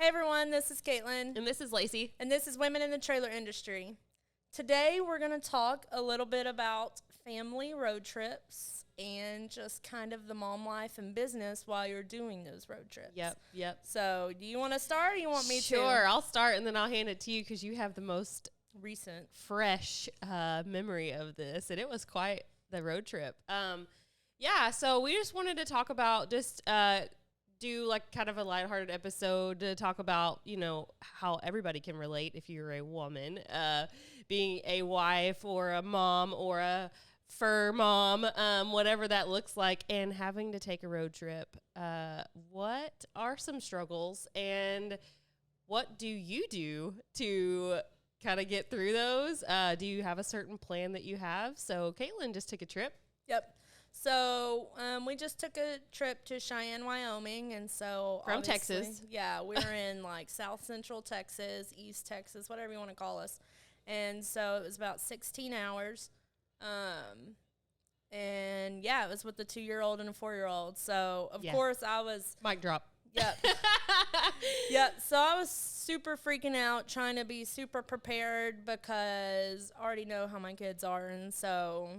Hey everyone, this is Caitlin. And this is Lacey. And this is Women in the Trailer Industry. Today we're going to talk a little bit about family road trips and just kind of the mom life and business while you're doing those road trips. Yep. So do you want to start or you want me to? Sure, I'll start and then I'll hand it to you because you have the most recent, fresh memory of this. And it was quite the road trip. So we just wanted to talk about do like kind of a lighthearted episode to talk about, how everybody can relate if you're a woman, being a wife or a mom or a fur mom, whatever that looks like, and having to take a road trip. What are some struggles and what do you do to kind of get through those? Do you have a certain plan that you have? So Caitlin just took a trip. Yep. So we just took a trip to Cheyenne, Wyoming, and so from Texas. Yeah, we were in like South Central Texas, East Texas, whatever you want to call us, and so it was about 16 hours, and yeah, it was with a 2-year-old and a 4-year-old. So of course I was mic drop. Yep. Yep. So I was super freaking out, trying to be super prepared because I already know how my kids are, and so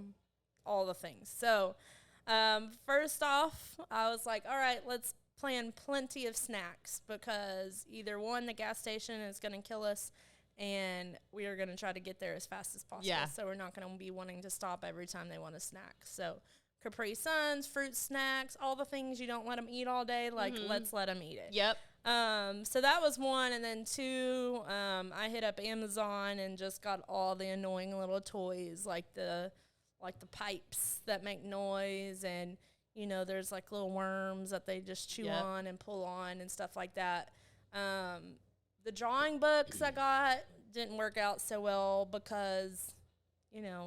all the things. So first off, I was like, all right, let's plan plenty of snacks because either one, the gas station is going to kill us and we are going to try to get there as fast as possible. Yeah. So we're not going to be wanting to stop every time they want a snack. So Capri Suns, fruit snacks, all the things you don't let them eat all day, like let's let them eat it. Yep. So that was one. And then two, I hit up Amazon and just got all the annoying little toys like the pipes that make noise, and there's like little worms that they just chew on and pull on and stuff like that. The drawing books I got didn't work out so well because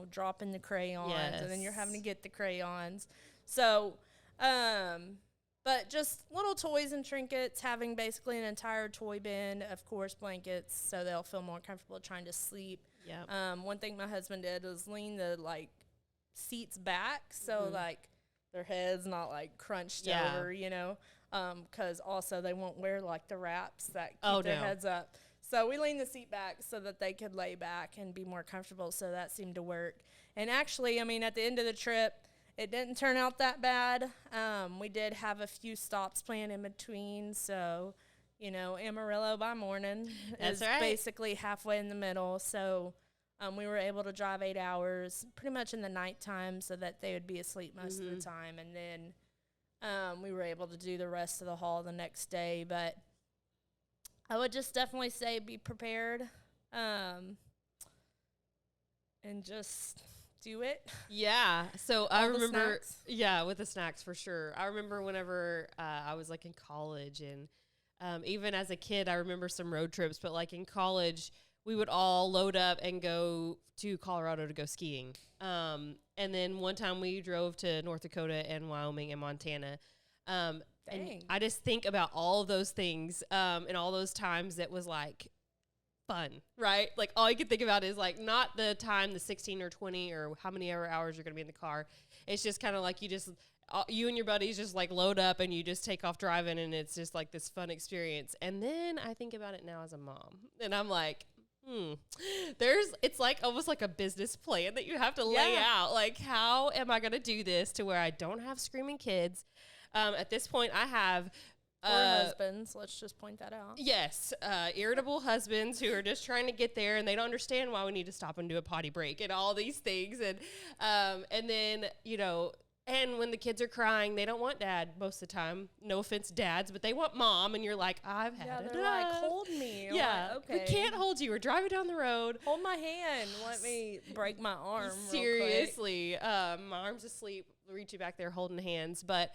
dropping the crayons and then you're having to get the crayons. So but just little toys and trinkets, having basically an entire toy bin, of course blankets so they'll feel more comfortable trying to sleep. One thing my husband did was lean the seats back so like their heads not like crunched over, because also they won't wear like the wraps that keep their heads up. So we leaned the seat back so that they could lay back and be more comfortable. So that seemed to work. And actually, at the end of the trip, it didn't turn out that bad. We did have a few stops planned in between. So, Amarillo by morning is basically halfway in the middle. So we were able to drive 8 hours pretty much in the nighttime so that they would be asleep most of the time. And then we were able to do the rest of the haul the next day. But I would just definitely say be prepared and just do it. Yeah. So I remember, with the snacks for sure. I remember whenever I was like in college and even as a kid, I remember some road trips, but like in college, we would all load up and go to Colorado to go skiing. And then one time we drove to North Dakota and Wyoming and Montana. And I just think about all of those things and all those times that was like fun, right? Like all you can think about is like not the time, the 16 or 20 or how many hours you're going to be in the car. It's just kind of like you and your buddies just like load up and you just take off driving and it's just like this fun experience. And then I think about it now as a mom and I'm like, it's like almost like a business plan that you have to lay out. Like, how am I going to do this to where I don't have screaming kids? At this point, I have or husbands. Let's just point that out. Yes, irritable husbands who are just trying to get there and they don't understand why we need to stop and do a potty break and all these things. And then and when the kids are crying, they don't want dad most of the time. No offense, dads, but they want mom. And you're like, I've had enough. They're like, hold me. Yeah, like, okay. We can't hold you. We're driving down the road. Hold my hand. Let me break my arm. Seriously, my arm's asleep. Reach you back there holding hands. But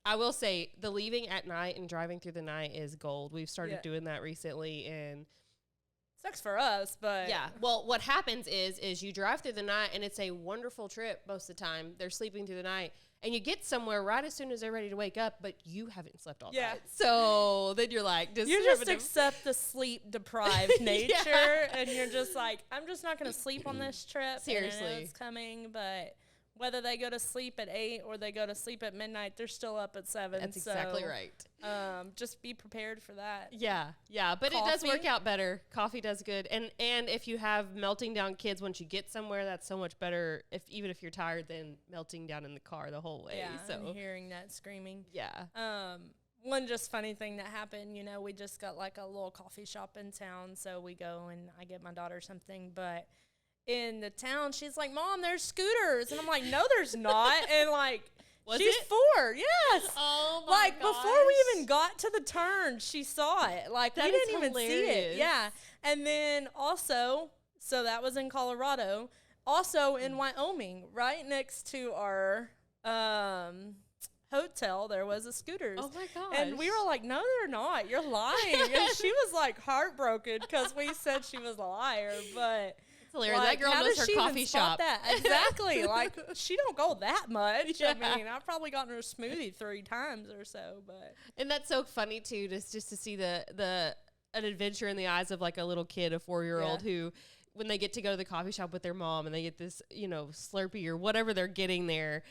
I will say the leaving at night and driving through the night is gold. We've started doing that recently, and sucks for us, but yeah. Well, what happens is you drive through the night and it's a wonderful trip most of the time. They're sleeping through the night and you get somewhere right as soon as they're ready to wake up, but you haven't slept all night. So then you're like, you just accept the sleep deprived nature and you're just like, I'm just not going to sleep on this trip. Seriously. And I know it's coming, but whether they go to sleep at 8 or they go to sleep at midnight, they're still up at 7. That's exactly right. Just be prepared for that. Yeah, but Coffee. it does work out better. Coffee does good. And if you have melting down kids once you get somewhere, that's so much better, even if you're tired, than melting down in the car the whole way. Yeah, so I'm hearing that screaming. Yeah. One just funny thing that happened, we just got like a little coffee shop in town, so we go and I get my daughter something, but in the town, she's like, Mom, there's scooters. And I'm like, no, there's not. And like, she's 4. Yes. Oh, my Like, gosh. before we even got to the turn, she saw it. Like, That we is didn't even see it. hilarious. Yeah. And then also, so that was in Colorado. Also in Wyoming, right next to our hotel, there was a scooters. Oh, my gosh. And we were like, no, they're not. You're lying. And she was like heartbroken because we said she was a liar. But hilarious. like, That girl how knows does her she even coffee spot shop. That? Exactly. Like, she don't go that much. Yeah. I mean, I've probably gotten her a smoothie 3 times or so. But And that's so funny too, just to see an adventure in the eyes of like a little kid, a 4-year-old who, when they get to go to the coffee shop with their mom and they get this, Slurpee or whatever they're getting there,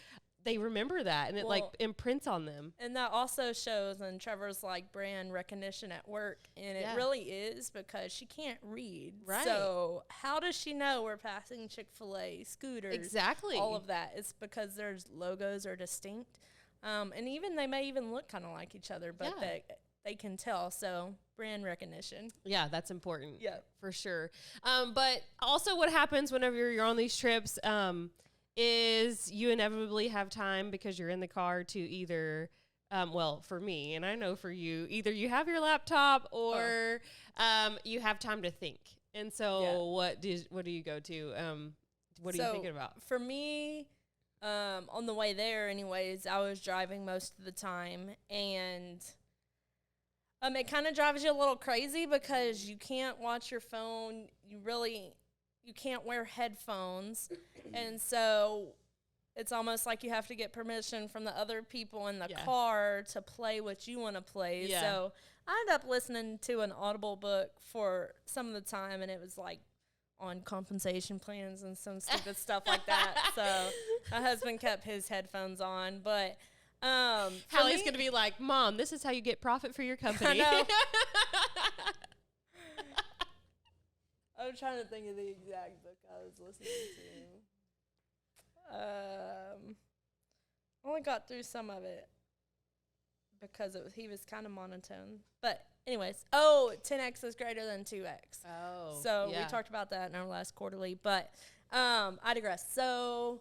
they remember that and it like imprints on them. And that also shows in Trevor's like brand recognition at work, and it really is because she can't read. Right. So how does she know we're passing Chick-fil-A, scooters? Exactly. All of that. It's because their logos are distinct. And even they may even look kind of like each other, but they can tell. So brand recognition. Yeah, that's important. Yeah. For sure. But also what happens whenever you're on these trips, is you inevitably have time because you're in the car to either, for me, and I know for you, either you have your laptop or you have time to think. And so what do you go to? What are you thinking about? For me, on the way there anyways, I was driving most of the time, and it kind of drives you a little crazy because you can't watch your phone. You can't wear headphones. And so it's almost like you have to get permission from the other people in the car to play what you want to play. Yeah. So I ended up listening to an Audible book for some of the time, and it was like on compensation plans and some stupid stuff like that. So my husband kept his headphones on. But Hallie's going to be like, Mom, this is how you get profit for your company. I know. I'm trying to think of the exact book I was listening to. I only got through some of it because he was kind of monotone. But anyways, 10x is greater than 2x. Oh, so we talked about that in our last quarterly. But I digress. So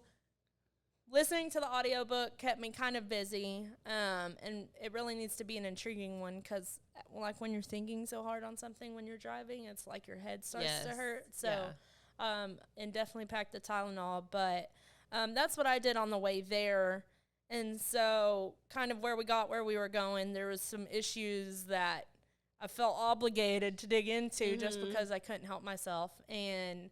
listening to the audiobook kept me kind of busy, and it really needs to be an intriguing one because, like, when you're thinking so hard on something when you're driving, it's like your head starts to hurt. So, and definitely pack the Tylenol. But that's what I did on the way there. And so kind of where we were going, there was some issues that I felt obligated to dig into just because I couldn't help myself. And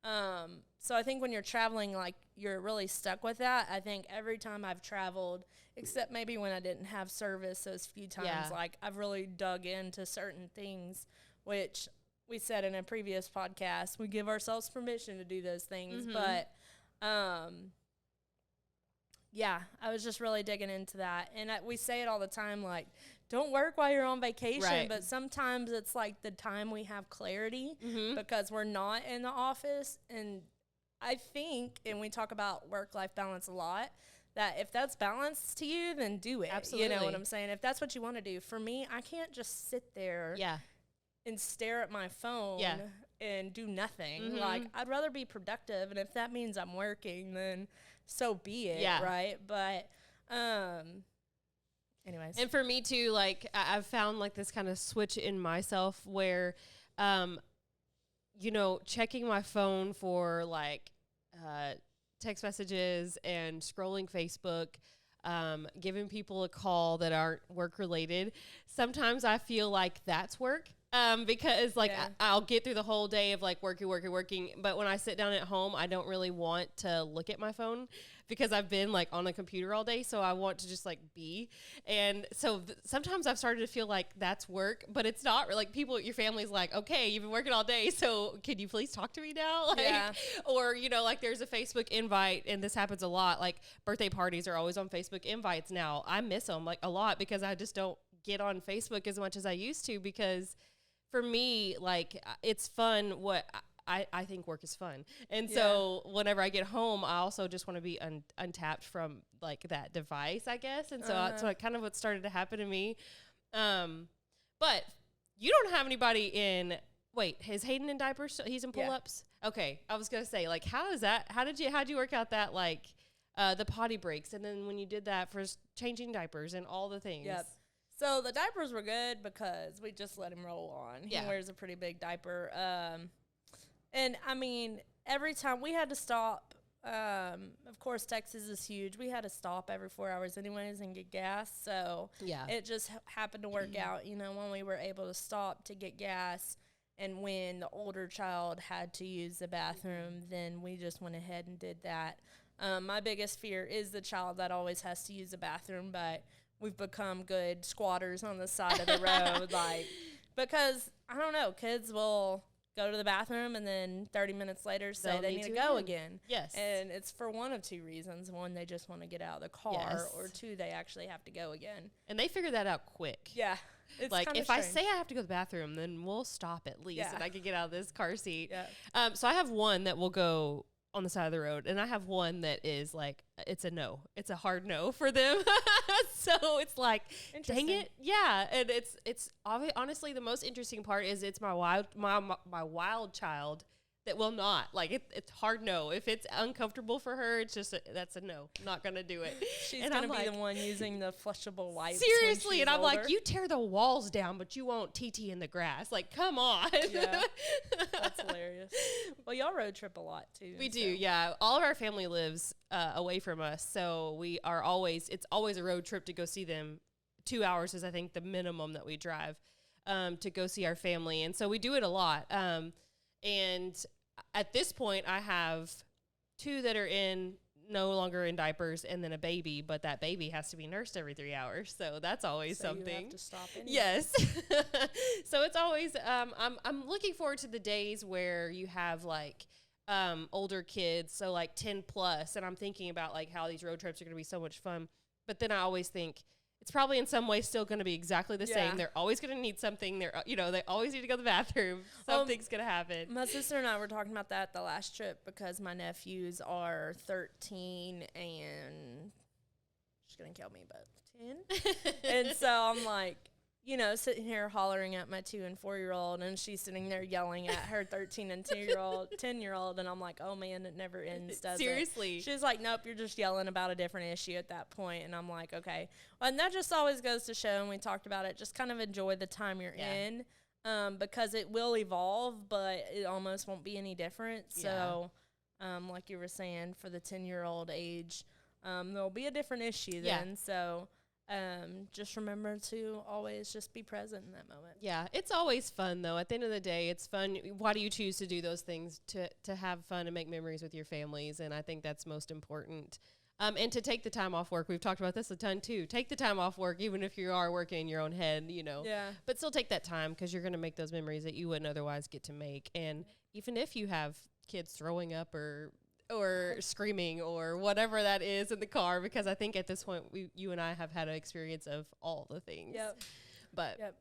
so I think when you're traveling, like, you're really stuck with that. I think every time I've traveled, except maybe when I didn't have service those few times, like, I've really dug into certain things, which we said in a previous podcast, we give ourselves permission to do those things. But, I was just really digging into that. And we say it all the time, like, don't work while you're on vacation. Right. But sometimes it's like the time we have clarity because we're not in the office. And I think, and we talk about work-life balance a lot, that if that's balanced to you, then do it. Absolutely. You know what I'm saying? If that's what you want to do. For me, I can't just sit there and stare at my phone and do nothing. Like, I'd rather be productive. And if that means I'm working, then so be it, right? But anyways. And for me too, like, I've found like this kind of switch in myself where, checking my phone for like text messages and scrolling Facebook, giving people a call that aren't work related. Sometimes I feel like that's work. Because like I'll get through the whole day of like working. But when I sit down at home, I don't really want to look at my phone because I've been like on a computer all day. So I want to just like be. And so sometimes I've started to feel like that's work, but it's not. Like people, your family's like, okay, you've been working all day, so can you please talk to me now? Like, yeah. Or, you know, like there's a Facebook invite, and this happens a lot. Like birthday parties are always on Facebook invites now. I miss them like a lot because I just don't get on Facebook as much as I used to, because for me, like it's fun. I think work is fun. And so whenever I get home, I also just want to be untapped from like that device, I guess. And so that's kind of what started to happen to me. But you don't have anybody in, wait, is Hayden in diapers? He's in pull-ups? Yeah. Okay. I was going to say, like, how'd you work out that, like, the potty breaks? And then when you did that for changing diapers and all the things. Yep. So the diapers were good because we just let him roll on. He wears a pretty big diaper. And I mean, every time we had to stop, of course, Texas is huge. We had to stop every 4 hours anyways and get gas. So it just happened to work out, you know, when we were able to stop to get gas. And when the older child had to use the bathroom, then we just went ahead and did that. My biggest fear is the child that always has to use the bathroom, but we've become good squatters on the side of the road, like, because, I don't know, kids will go to the bathroom and then 30 minutes later say they need to go again. Yes. And it's for one of two reasons. One, they just want to get out of the car, or two, they actually have to go again. And they figure that out quick. Yeah. It's like, if strange. I say I have to go to the bathroom, then we'll stop at least and I can get out of this car seat. Yeah. So I have one that will go on the side of the road, and I have one that is like, it's a no. It's a hard no for them. So it's like, dang it. Yeah. And it's honestly, the most interesting part is it's my wild child that will not, like, it's hard no. If it's uncomfortable for her, it's just that's a no. I'm not gonna do it. She's gonna be the one using the flushable wipes. Seriously, and I'm older. Like, you tear the walls down, but you won't TT in the grass. Like, come on. Yeah, that's hilarious. Well, y'all road trip a lot too. We do, yeah. All of our family lives away from us, so we are it's always a road trip to go see them. 2 hours is, I think, the minimum that we drive to go see our family, and so we do it a lot. And at this point, I have two that are no longer in diapers, and then a baby, but that baby has to be nursed every 3 hours. So that's always something. You have to stop anyway. Yes. So it's always, I'm looking forward to the days where you have like, older kids. So like 10 plus. And I'm thinking about like how these road trips are going to be so much fun. But then I always think, it's probably in some way still going to be exactly the same. They're always going to need something. They always need to go to the bathroom. Something's going to happen. My sister and I were talking about that the last trip because my nephews are 13 and she's going to kill me, but 10. And so I'm like, you know, sitting here hollering at my 2 and 4-year-old, and she's sitting there yelling at her 13 and 10-year-old, and I'm like, oh man, it never ends, does Seriously. it? She's like, nope, you're just yelling about a different issue at that point, and I'm like, okay. Well, and that just always goes to show, and we talked about it, just kind of enjoy the time you're in, because it will evolve, but it almost won't be any different. So, like you were saying, for the 10-year-old age, there'll be a different issue then. So just remember to always just be present in that moment. Yeah, it's always fun though. At the end of the day, it's fun. Why do you choose to do those things? To have fun and make memories with your families, and I think that's most important. And to take the time off work. We've talked about this a ton too. Take the time off work, even if you are working in your own head, you know. Yeah. But still take that time, because you're going to make those memories that you wouldn't otherwise get to make. And even if you have kids throwing up or screaming or whatever that is in the car, because I think at this point you and I have had an experience of all the things. Yep. But